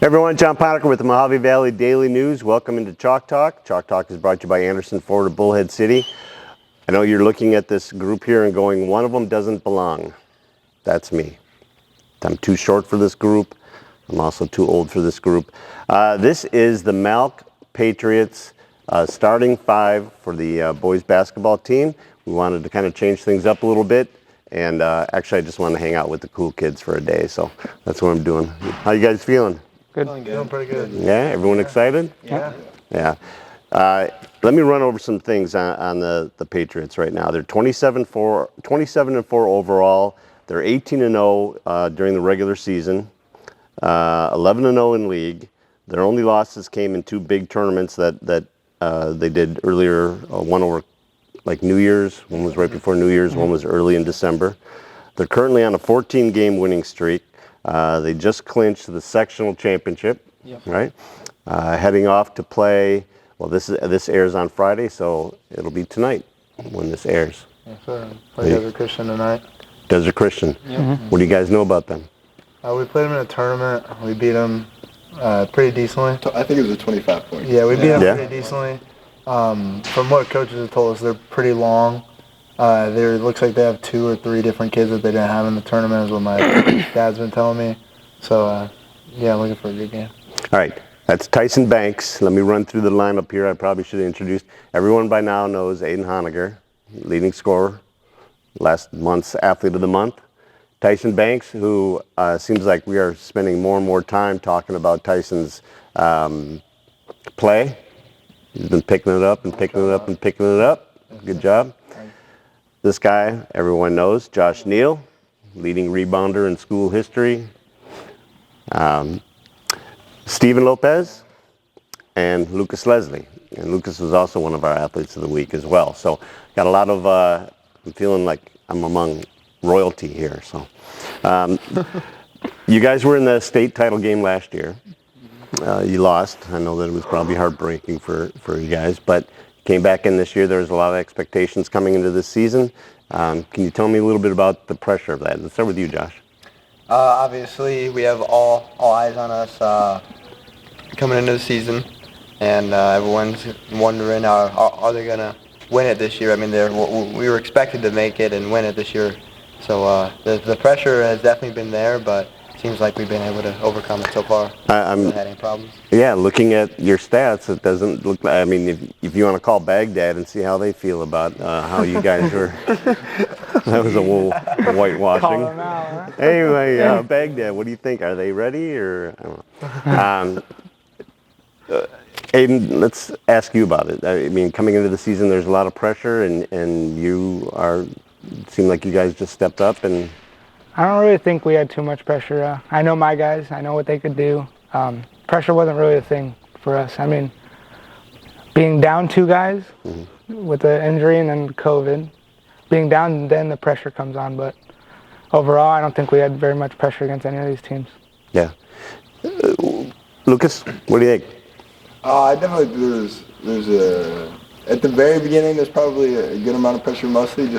Everyone, John Ponacker with the Mohave Valley Daily News. Welcome into Chalk Talk. Chalk Talk is brought to you by Anderson Ford of Bullhead City. I know you're looking at this group here and going, one of them doesn't belong. That's me. I'm too short for this group. I'm also too old for this group. This is the Malk Patriots starting five for the boys basketball team. We wanted to kind of change things up a little bit. And actually, I just wanted to hang out with the cool kids for a day. So that's what I'm doing. How you guys feeling? Good. Feeling pretty good. Yeah, everyone excited? Yeah. Yeah. Let me run over some things on the Patriots right now. They're 27-4 overall. They're 18-0 during the regular season. 11-0 in league. Their only losses came in two big tournaments that they did earlier. One over like New Year's. One was right before New Year's. One was early in December. They're currently on a 14-game winning streak. They just clinched the sectional championship, right? Heading off to play. Well, this airs on Friday, so it'll be tonight when this airs. Yes, sir. Play Desert Christian tonight. Desert Christian. Yep. What do you guys know about them? We played them in a tournament. We beat them pretty decently. I think it was a 25 points. Yeah, we beat them pretty decently. From what coaches have told us, they're pretty long. It looks like they have 2 or 3 different kids that they didn't have in the tournament, is what my dad's been telling me. So, yeah, looking for a good game. All right, that's Tyson Banks. Let me run through the lineup here. I probably should have introduced. Everyone by now knows Aiden Honiger, leading scorer, last month's Athlete of the Month. Tyson Banks, who seems like we are spending more and more time talking about Tyson's play. He's been picking it up and picking it up and picking it up. Good job. This guy, everyone knows, Josh Neal, leading rebounder in school history. Steven Lopez and Lucas Leslie. And Lucas was also one of our athletes of the week as well. So got a lot of, I'm feeling like I'm among royalty here. So you guys were in the state title game last year. You lost. I know that it was probably heartbreaking for you guys, but came back in this year. There was a lot of expectations coming into this season. Can you tell me a little bit about the pressure of that? Let's start with you, Josh. Obviously, we have all eyes on us coming into the season, and everyone's wondering, are they going to win it this year? I mean, we were expected to make it and win it this year. So the pressure has definitely been there, but it seems like we've been able to overcome it so far. Haven't had any problems. Yeah, looking at your stats, it doesn't look like, I mean, if you want to call Baghdad and see how they feel about how you guys were, that was a little whitewashing. Call them out, huh? Anyway, Baghdad, what do you think? Are they ready, or I don't know. Aiden, let's ask you about it. I mean, coming into the season, there's a lot of pressure, and you seem like you guys just stepped up. And I don't really think we had too much pressure. I know my guys. I know what they could do. Pressure wasn't really a thing for us. I mean, being down 2 guys with the injury and then COVID, being down, then the pressure comes on. But overall, I don't think we had very much pressure against any of these teams. Yeah. Lucas, what do you think? I definitely there's at the very beginning there's probably a good amount of pressure, mostly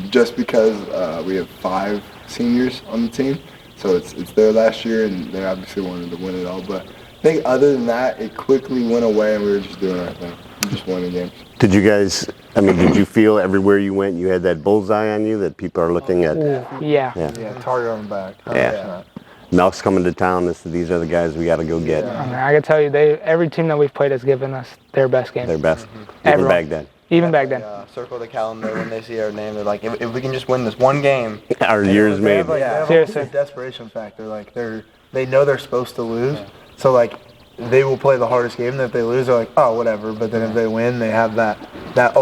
just because we have 5 seniors on the team, so it's their last year and they obviously wanted to win it all. But I think other than that, it quickly went away and we were just doing our thing, just winning games. Did you guys? I mean, did you feel everywhere you went you had that bullseye on you that people are looking at? Yeah. Target on the back. 100%. Yeah. Melk's coming to town. These are the guys we got to go get. I mean, I can tell you, every team that we've played has given us their best game. Their best. Everyone. Even Baghdad. Even back then. Circle the calendar when they see our name. They're like, if we can just win this one game. Our year's made. They have Seriously. a desperation factor. Like they know they're supposed to lose, so like they will play the hardest game. And if they lose, they're like, oh, whatever. But then if they win, they have that.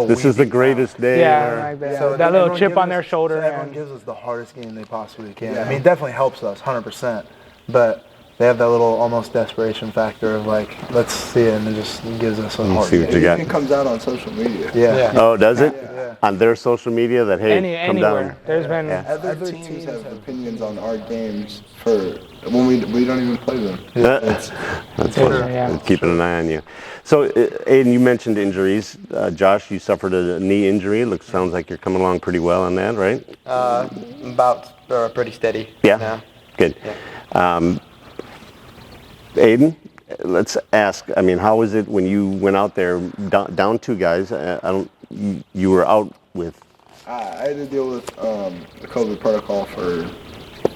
This is the greatest day. Yeah, like that. So that little chip on their shoulder. So everyone gives us the hardest game they possibly can. I mean, it definitely helps us, 100%. But they have that little almost desperation factor of like, let's see it, and it just gives us a hard game. It comes out on social media. Yeah. Oh, does it? Yeah. On their social media that, hey, come anywhere. down. There's been Other teams have opinions on our games for when we don't even play them. That's funny. Yeah. Keeping an eye on you. So, Aiden, you mentioned injuries. Josh, you suffered a knee injury. Sounds like you're coming along pretty well on that, right? About pretty steady. Yeah. Now. Good. Yeah. Aiden, let's ask. I mean, how was it when you went out there down 2 guys? I don't. You were out with. I had to deal with the COVID protocol for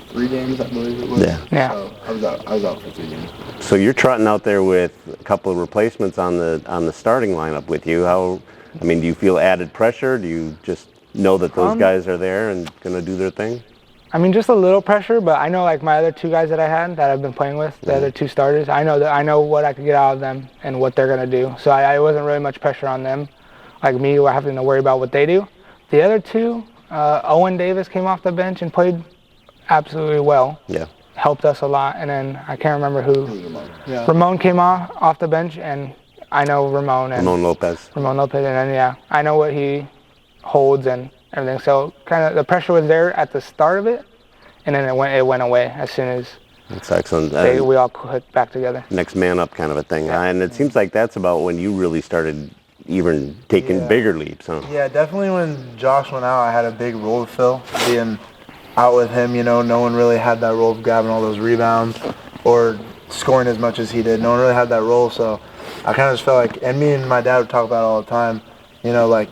3 games, I believe it was. Yeah. So I was out for 3 games. So you're trotting out there with a couple of replacements on the starting lineup with you. How? I mean, do you feel added pressure? Do you just know that those guys are there and gonna do their thing? I mean, just a little pressure, but I know like my other 2 guys that I had that I've been playing with, the other 2 starters. I know what I could get out of them and what they're gonna do. So I wasn't really much pressure on them, like me, having to worry about what they do. The other 2, Owen Davis came off the bench and played absolutely well. Yeah. Helped us a lot, and then I can't remember who. Yeah. Ramon came off the bench, and I know Ramon Lopez. and then I know what he holds and everything. So kind of the pressure was there at the start of it, and then it went away as soon as That's excellent. we all clicked back together. Next man up kind of a thing. And it seems like that's about when you really started even taking bigger leaps, huh? Yeah, definitely when Josh went out, I had a big role to fill. Being out with him, no one really had that role of grabbing all those rebounds or scoring as much as he did. No one really had that role, so I kind of just felt like, and me and my dad would talk about it all the time, like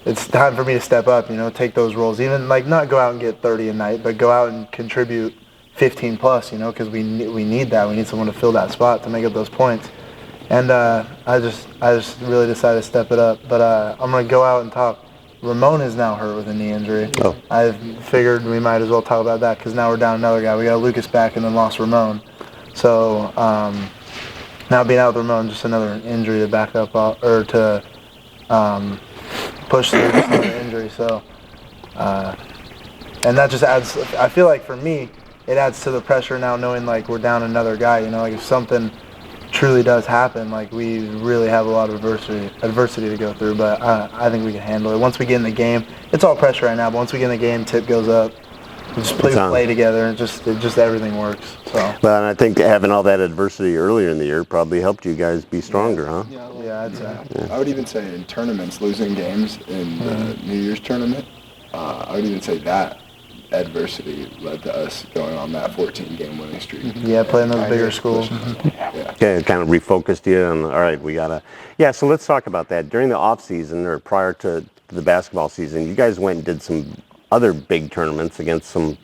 it's time for me to step up, take those roles. Even like not go out and get 30 a night, but go out and contribute 15 plus, because we need that. We need someone to fill that spot to make up those points. And I just really decided to step it up. But I'm going to go out and talk. Ramon is now hurt with a knee injury. Oh. I figured we might as well talk about that because now we're down another guy. We got Lucas back and then lost Ramon. So now being out with Ramon, just another injury to back up or to push through just another injury. So and that just adds. I feel like for me, it adds to the pressure now knowing like we're down another guy. Like if something truly does happen, like we really have a lot of adversity to go through, but I think we can handle it. Once we get in the game, it's all pressure right now, but once we get in the game, tip goes up. We just play together, and just everything works. So. Well, and I think having all that adversity earlier in the year probably helped you guys be stronger, huh? Yeah, I'd say. I would even say in tournaments, losing games in the New Year's tournament, I would even say that adversity led to us going on that 14-game winning streak. Yeah, playing those bigger schools. Yeah. Okay, it kind of refocused you on, all right, we gotta, so let's talk about that. During the off season or prior to the basketball season, you guys went and did some other big tournaments against some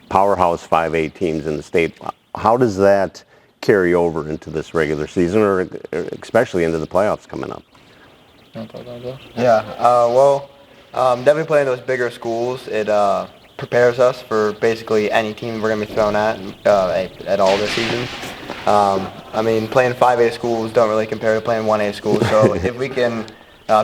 powerhouse 5A teams in the state. How does that carry over into this regular season or especially into the playoffs coming up? Yeah, definitely playing those bigger schools, it prepares us for basically any team we're going to be thrown at all this season. I mean, playing 5A schools don't really compare to playing 1A schools, so if we can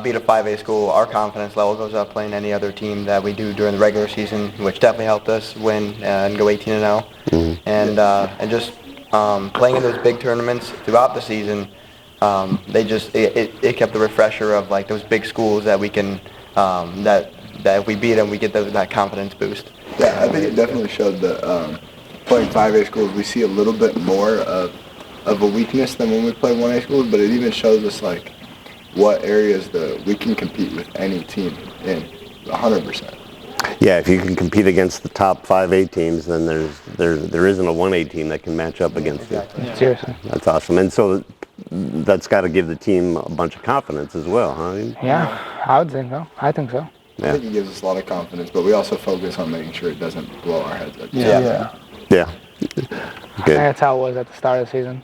beat a 5A school, our confidence level goes up playing any other team that we do during the regular season, which definitely helped us win and go 18-0. And just playing in those big tournaments throughout the season, it kept the refresher of like those big schools that we can that if we beat them, we get that confidence boost. Yeah, I think it definitely showed that playing 5A schools, we see a little bit more of a weakness than when we play 1A schools, but it even shows us like what areas that we can compete with any team in 100%. Yeah, if you can compete against the top 5A teams, then there isn't a 1A team that can match up against you. Seriously. That's awesome. And so that's got to give the team a bunch of confidence as well, huh? Yeah, I would think so. I think so. I think it gives us a lot of confidence, but we also focus on making sure it doesn't blow our heads up. Yeah. Yeah. I think that's how it was at the start of the season.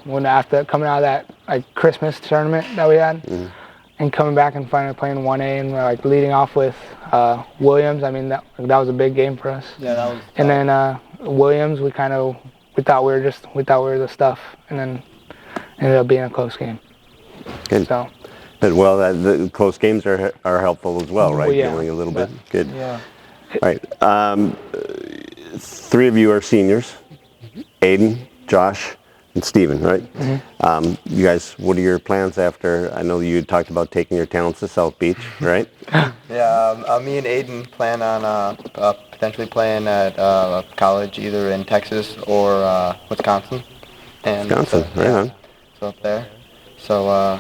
When after coming out of that like Christmas tournament that we had, and coming back and finally playing 1A and like leading off with Williams. I mean that was a big game for us. Yeah, that was. And then Williams, we thought we were the stuff, and then ended up being a close game. Good. So. Well, the close games are helpful as well, right? Well, yeah. Feeling a little bit. Good. Yeah. All right. 3 of you are seniors. Aiden, Josh, and Steven, right? You guys, what are your plans after? I know you talked about taking your talents to South Beach, right? Yeah, me and Aiden plan on potentially playing at college either in Texas or Wisconsin. And Wisconsin, right on. So up there. So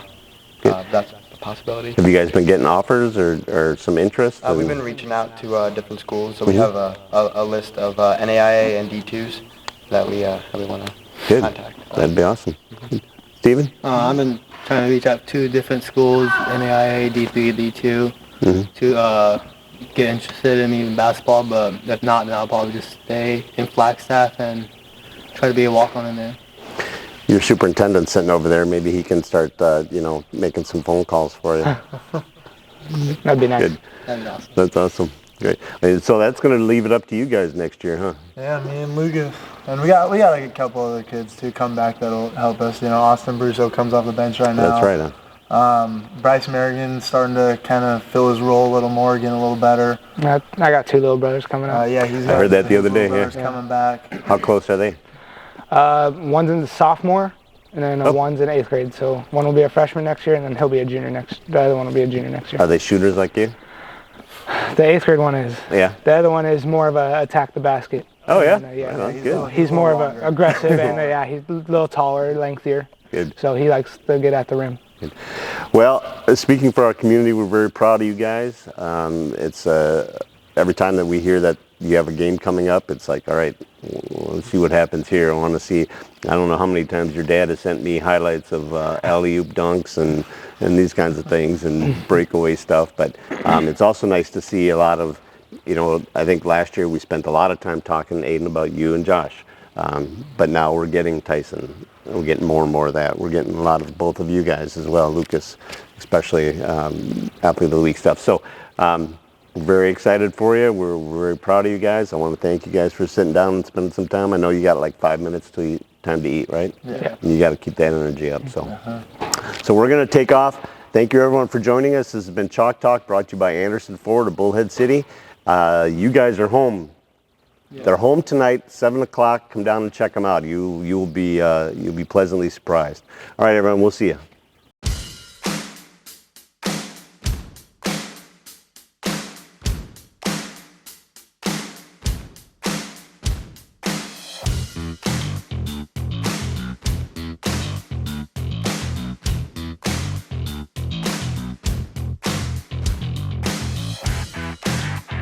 that's a possibility. Have you guys been getting offers or some interest? We've been reaching out to different schools, so we have a list of NAIA and D2s that we want to Good. contact. That'd be awesome. Steven? I've been trying to reach out to different schools, NAIA, D3, D2, to get interested in even basketball, but if not, then I'll probably just stay in Flagstaff and try to be a walk-on in there. Your superintendent's sitting over there. Maybe he can start, making some phone calls for you. That'd be nice. Good. That'd be awesome. That's awesome. Great. And so that's going to leave it up to you guys next year, huh? Yeah, me and Lucas, and we got like a couple other kids to come back that'll help us. Austin Brusso comes off the bench right now. That's right, huh? Bryce Merrigan's starting to kind of fill his role a little more, getting a little better. I got 2 little brothers coming up. Yeah, he's. I heard that the other day. Yeah, Yeah. coming back. How close are they? One's in the sophomore, and then one's in 8th grade. So one will be a freshman next year, and then he'll be a junior the other one will be a junior next year. Are they shooters like you? The 8th grade one is. Yeah. The other one is more of a attack the basket. Oh, yeah? And, yeah. Right on. Good. He's more of a aggressive, and he's a little taller, lengthier. Good. So he likes to get at the rim. Well, speaking for our community, we're very proud of you guys. It's every time that we hear that you have a game coming up, it's like, all right, let's see what happens here. I want to see. I don't know how many times your dad has sent me highlights of alley-oop dunks and these kinds of things and breakaway stuff. But it's also nice to see a lot of, I think last year we spent a lot of time talking, Aiden, about you and Josh. But now we're getting Tyson. We're getting more and more of that. We're getting a lot of both of you guys as well, Lucas, especially Athlete of the Week stuff. So we're very excited for you. We're very proud of you guys. I want to thank you guys for sitting down and spending some time. I know you got like 5 minutes time to eat, right? Yeah. And you got to keep that energy up. So we're going to take off. Thank you everyone for joining us. This has been Chalk Talk, brought to you by Anderson Ford of Bullhead City. You guys are home. Yeah. They're home tonight, 7 o'clock. Come down and check them out. You'll be pleasantly surprised. All right, everyone. We'll see you.